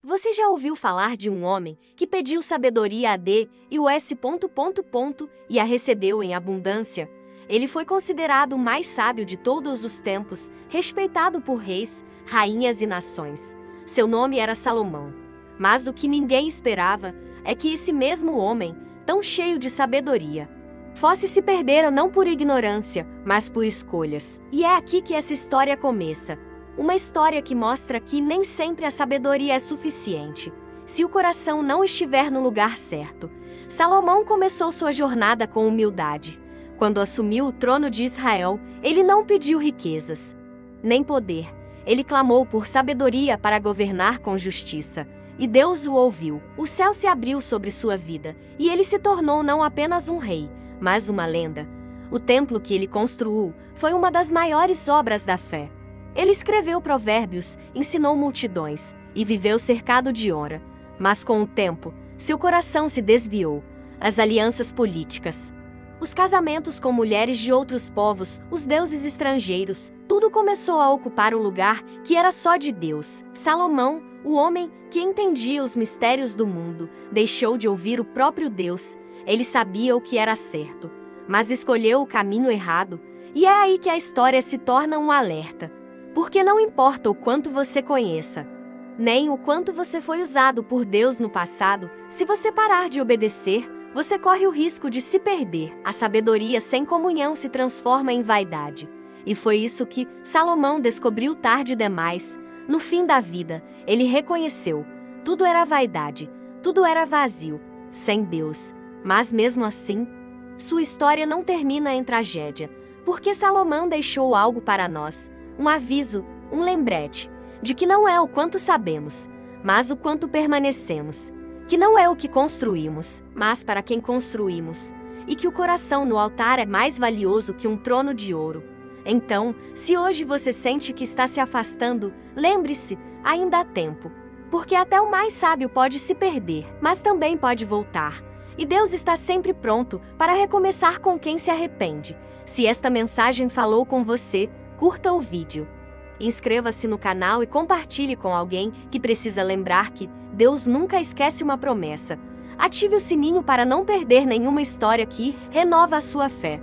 Você já ouviu falar de um homem que pediu sabedoria a D e o S... e a recebeu em abundância? Ele foi considerado o mais sábio de todos os tempos, respeitado por reis, rainhas e nações. Seu nome era Salomão. Mas o que ninguém esperava é que esse mesmo homem, tão cheio de sabedoria, fosse se perder não por ignorância, mas por escolhas. E é aqui que essa história começa. Uma história que mostra que nem sempre a sabedoria é suficiente, se o coração não estiver no lugar certo. Salomão começou sua jornada com humildade. Quando assumiu o trono de Israel, ele não pediu riquezas, nem poder. Ele clamou por sabedoria para governar com justiça. E Deus o ouviu. O céu se abriu sobre sua vida, e ele se tornou não apenas um rei, mas uma lenda. O templo que ele construiu foi uma das maiores obras da fé. Ele escreveu provérbios, ensinou multidões e viveu cercado de honra. Mas com o tempo, seu coração se desviou. As alianças políticas, os casamentos com mulheres de outros povos, os deuses estrangeiros, tudo começou a ocupar o lugar que era só de Deus. Salomão, o homem que entendia os mistérios do mundo, deixou de ouvir o próprio Deus. Ele sabia o que era certo, mas escolheu o caminho errado. E é aí que a história se torna um alerta. Porque não importa o quanto você conheça, nem o quanto você foi usado por Deus no passado, se você parar de obedecer, você corre o risco de se perder. A sabedoria sem comunhão se transforma em vaidade. E foi isso que Salomão descobriu tarde demais. No fim da vida, ele reconheceu: tudo era vaidade, tudo era vazio, sem Deus. Mas mesmo assim, sua história não termina em tragédia, porque Salomão deixou algo para nós. Um aviso, um lembrete, de que não é o quanto sabemos, mas o quanto permanecemos. Que não é o que construímos, mas para quem construímos. E que o coração no altar é mais valioso que um trono de ouro. Então, se hoje você sente que está se afastando, lembre-se, ainda há tempo. Porque até o mais sábio pode se perder, mas também pode voltar. E Deus está sempre pronto para recomeçar com quem se arrepende. Se esta mensagem falou com você, curta o vídeo, inscreva-se no canal e compartilhe com alguém que precisa lembrar que Deus nunca esquece uma promessa. Ative o sininho para não perder nenhuma história que renova a sua fé.